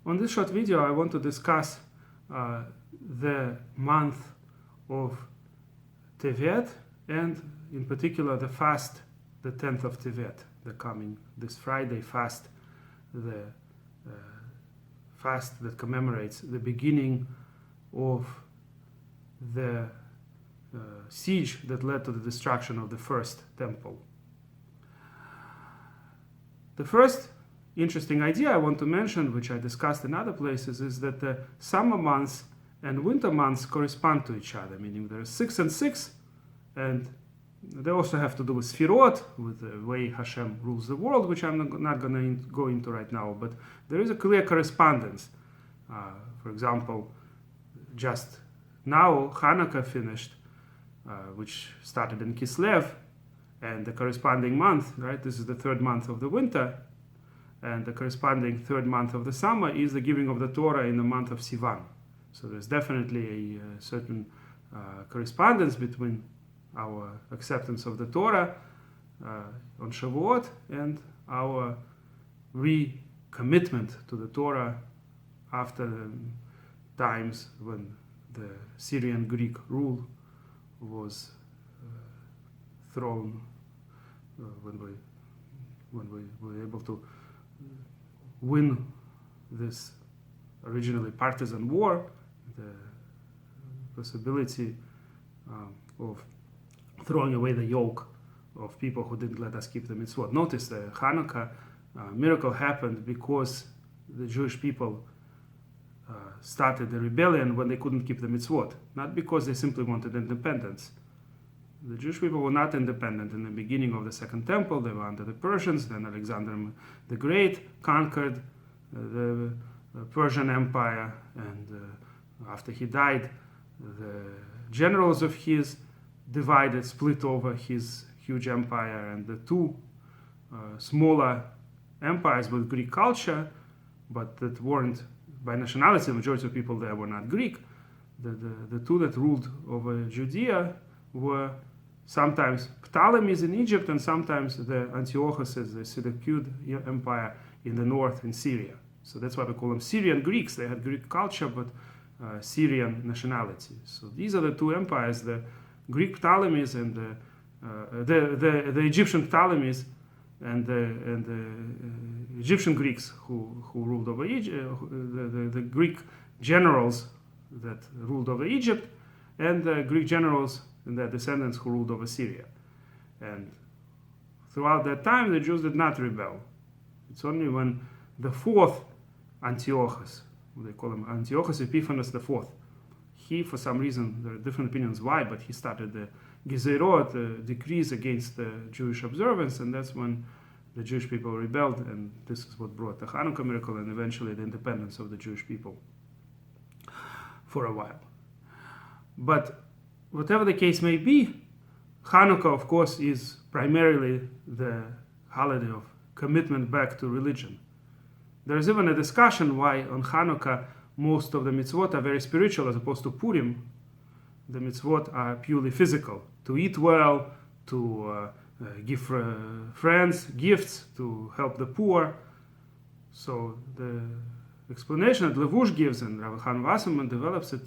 On this short video, I want to discuss the month of Tevet, and in particular the fast, the 10th of Tevet, the coming this Friday fast, the fast that commemorates the beginning of the siege that led to the destruction of the first temple. The first interesting idea I want to mention, which I discussed in other places, is that the summer months and winter months correspond to each other, meaning there are 6 and 6, and they also have to do with Sfirot, with the way Hashem rules the world, which I'm not going to go into right now, but there is a clear correspondence. For example, just now Hanukkah finished, which started in Kislev, and the corresponding month, right, this is the third month of the winter, and the corresponding third month of the summer is the giving of the Torah in the month of Sivan. So there's definitely a certain correspondence between our acceptance of the Torah on Shavuot and our recommitment to the Torah after the times when the Syrian Greek rule was thrown, when we were able to win this originally partisan war, the possibility of throwing away the yoke of people who didn't let us keep the mitzvot. Notice the Hanukkah miracle happened because the Jewish people started the rebellion when they couldn't keep the mitzvot, not because they simply wanted independence. The Jewish people were not independent in the beginning of the Second Temple. They were under the Persians. Then Alexander the Great conquered the Persian Empire, and after he died, the generals of his split over his huge empire, and the two smaller empires with Greek culture, but that weren't by nationality. The majority of people there were not Greek. The two that ruled over Judea were sometimes Ptolemies in Egypt, and sometimes the Antiochuses, the Seleucid Empire in the north in Syria. So that's why we call them Syrian Greeks. They had Greek culture, but Syrian nationality. So these are the two empires, the Greek Ptolemies and the Egyptian Ptolemies and the Egyptian Greeks who ruled over Egypt, the Greek generals that ruled over Egypt, and the Greek generals and their descendants who ruled over Syria. And throughout that time, the Jews did not rebel. It's only when the fourth Antiochus, they call him Antiochus Epiphanes the fourth, he, for some reason, there are different opinions why, but he started the Gezerot, the decrees against the Jewish observance, and that's when the Jewish people rebelled, and this is what brought the Hanukkah miracle and eventually the independence of the Jewish people for a while. But whatever the case may be, Hanukkah, of course, is primarily the holiday of commitment back to religion. There is even a discussion why on Hanukkah most of the mitzvot are very spiritual as opposed to Purim. The mitzvot are purely physical. To eat well, to give friends gifts, to help the poor. So the explanation that Levush gives, and Rabbi Chaim Wasserman develops it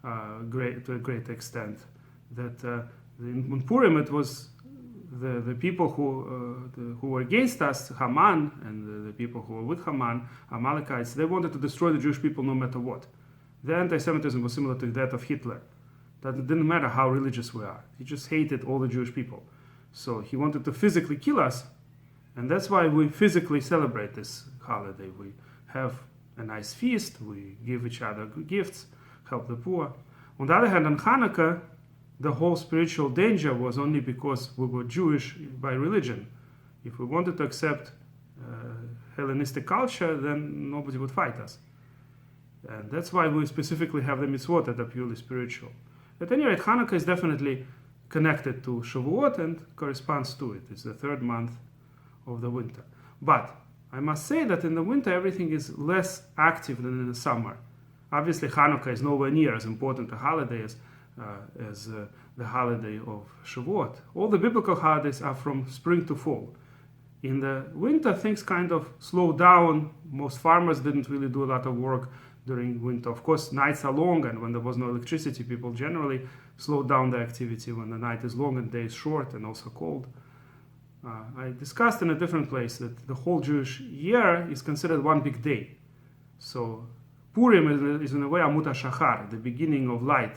to a great extent, that in Purim it was the people who were against us, Haman, and the people who were with Haman, Amalekites, they wanted to destroy the Jewish people no matter what. Their anti-Semitism was similar to that of Hitler. That it didn't matter how religious we are. He just hated all the Jewish people. So he wanted to physically kill us, and that's why we physically celebrate this holiday. We have a nice feast, we give each other gifts, help the poor. On the other hand, on Hanukkah, the whole spiritual danger was only because we were Jewish by religion. If we wanted to accept Hellenistic culture, then nobody would fight us. And that's why we specifically have the mitzvot that are purely spiritual. At any rate, Hanukkah is definitely connected to Shavuot and corresponds to it. It's the third month of the winter. But I must say that in the winter everything is less active than in the summer. Obviously, Hanukkah is nowhere near as important a holiday as the holiday of Shavuot. All the biblical holidays are from spring to fall. In the winter, things kind of slow down. Most farmers didn't really do a lot of work during winter. Of course, nights are long, and when there was no electricity, people generally slowed down the activity when the night is long and day is short and also cold. I discussed in a different place that the whole Jewish year is considered one big day. So Purim is in a way Amut HaShachar, the beginning of light,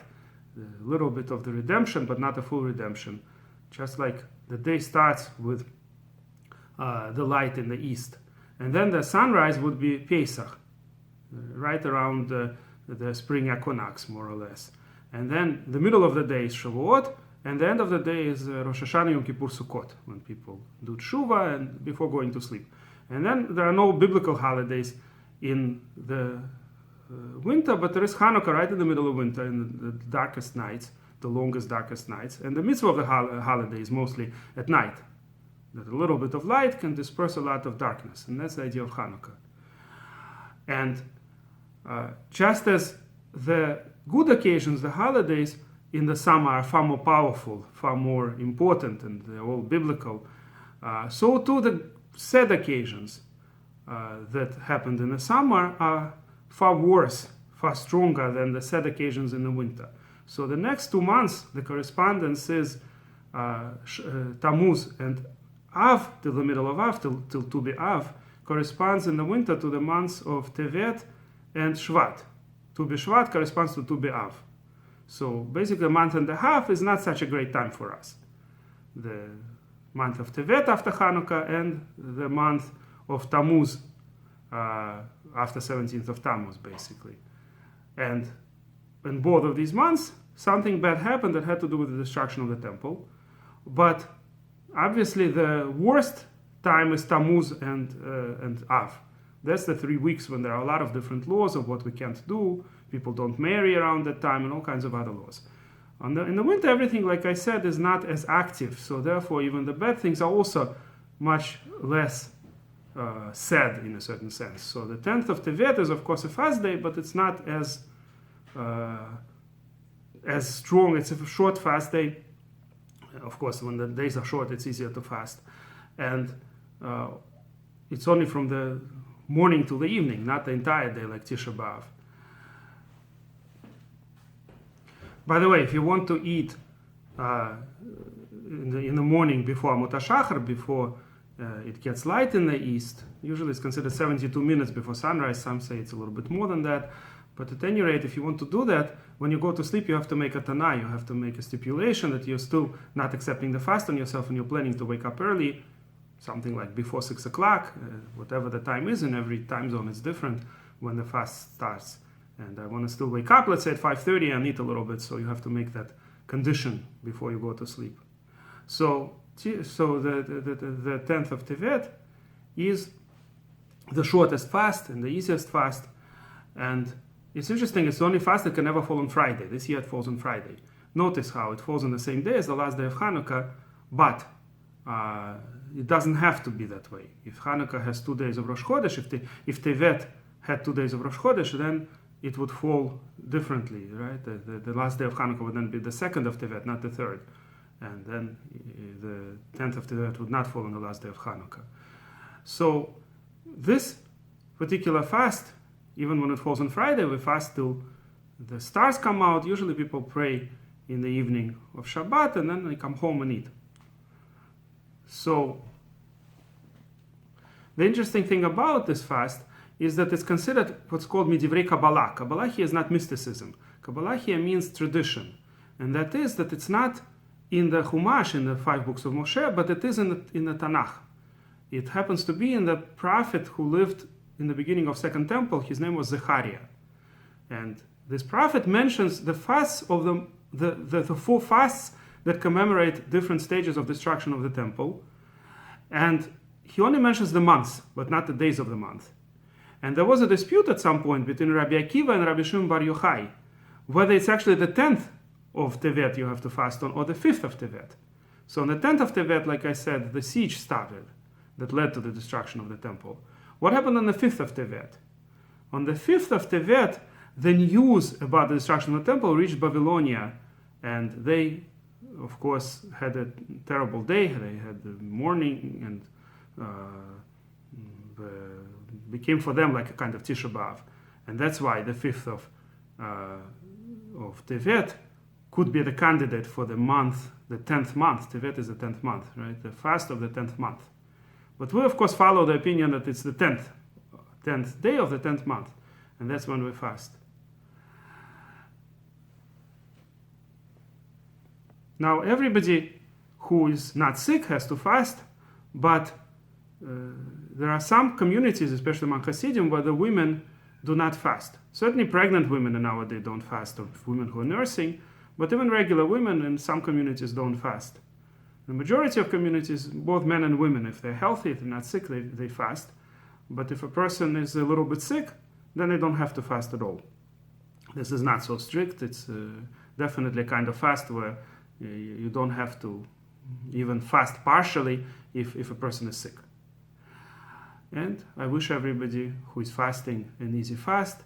a little bit of the redemption, but not a full redemption. Just like the day starts with the light in the east. And then the sunrise would be Pesach, right around the spring equinox, more or less. And then the middle of the day is Shavuot, and the end of the day is Rosh Hashanah, Yom Kippur, Sukkot, when people do tshuva and before going to sleep. And then there are no biblical holidays in the winter, but there is Hanukkah right in the middle of winter, in the darkest nights, the longest, darkest nights. And the mitzvah of the holiday is mostly at night, that a little bit of light can disperse a lot of darkness. And that's the idea of Hanukkah. And just as the good occasions, the holidays in the summer are far more powerful, far more important, and they're all biblical, so too the sad occasions that happened in the summer are far worse, far stronger than the sad occasions in the winter. So the next 2 months, the correspondence is Tamuz and Av, till the middle of Av, till Tu B'Av, corresponds in the winter to the months of Tevet and Shvat. Tu B'Shvat corresponds to Tu B'Av. So basically a month and a half is not such a great time for us. The month of Tevet after Hanukkah and the month of Tamuz after 17th of Tamuz, basically. And in both of these months, something bad happened that had to do with the destruction of the temple. But obviously the worst time is Tamuz and Av. That's the 3 weeks when there are a lot of different laws of what we can't do. People don't marry around that time and all kinds of other laws. In the winter, everything, like I said, is not as active. So therefore, even the bad things are also much less sad in a certain sense. So the 10th of Tevet is, of course, a fast day, but it's not as strong. It's a short fast day. Of course, when the days are short, it's easier to fast. And it's only from the morning to the evening, not the entire day like Tisha B'Av. By the way, if you want to eat in the morning before Amut HaShachar, before it gets light in the east, usually it's considered 72 minutes before sunrise. Some say it's a little bit more than that. But at any rate, if you want to do that, when you go to sleep, you have to make a tanai. You have to make a stipulation that you're still not accepting the fast on yourself and you're planning to wake up early, something like before 6 o'clock, whatever the time is. In every time zone is different when the fast starts. And I want to still wake up, let's say at 5:30 and eat a little bit, so you have to make that condition before you go to sleep. So the 10th of Tevet is the shortest fast and the easiest fast. And it's interesting, it's the only fast that can never fall on Friday. This year it falls on Friday. Notice how it falls on the same day as the last day of Hanukkah, but it doesn't have to be that way. If Hanukkah has 2 days of Rosh Chodesh, if Tevet had 2 days of Rosh Chodesh, then it would fall differently, right? The last day of Hanukkah would then be the 2nd of Tevet, not the 3rd. And then the 10th of Tevet would not fall on the last day of Hanukkah. So this particular fast, even when it falls on Friday, we fast till the stars come out. Usually people pray in the evening of Shabbat and then they come home and eat. So the interesting thing about this fast is that it's considered what's called midivrei Kabbalah. Kabbalah here is not mysticism. Kabbalah here means tradition. And that is that it's not in the Chumash, in the 5 books of Moshe, but it is in the Tanakh. It happens to be in the prophet who lived in the beginning of Second Temple. His name was Zechariah. And this prophet mentions the fasts of the 4 fasts that commemorate different stages of destruction of the temple. And he only mentions the months, but not the days of the month. And there was a dispute at some point between Rabbi Akiva and Rabbi Shimon Bar Yochai, whether it's actually the 10th of Tevet you have to fast on, or the 5th of Tevet. So on the 10th of Tevet, like I said, the siege started that led to the destruction of the temple. What happened on the 5th of Tevet? On the 5th of Tevet, the news about the destruction of the temple reached Babylonia, and they, of course, had a terrible day. They had the mourning and became for them like a kind of Tisha B'Av. And that's why the 5th of Tevet could be the candidate for the month, the 10th month. Tevet is the 10th month, right? The fast of the 10th month. But we, of course, follow the opinion that it's the 10th day of the 10th month. And that's when we fast. Now, everybody who is not sick has to fast, but there are some communities, especially among Hasidim, where the women do not fast. Certainly pregnant women nowadays don't fast, or women who are nursing, but even regular women in some communities don't fast. The majority of communities, both men and women, if they're healthy, if they're not sick, they fast. But if a person is a little bit sick, then they don't have to fast at all. This is not so strict. It's definitely a kind of fast where you don't have to even fast partially if a person is sick. And I wish everybody who is fasting an easy fast,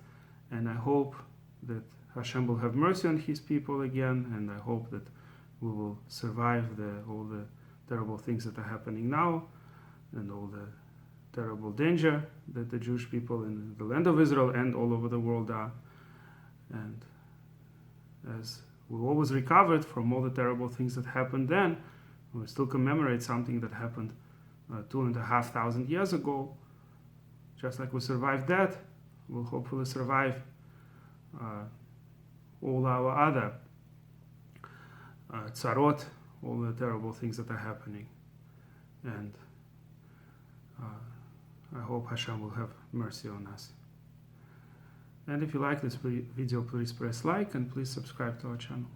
and I hope that Hashem will have mercy on his people again, and I hope that we will survive all the terrible things that are happening now, and all the terrible danger that the Jewish people in the land of Israel and all over the world are. And as we always recovered from all the terrible things that happened then, we still commemorate something that happened 2,500 years ago. Just like we survived that, we'll hopefully survive all our other tzarot, all the terrible things that are happening. And I hope Hashem will have mercy on us. And if you like this video, please press like and please subscribe to our channel.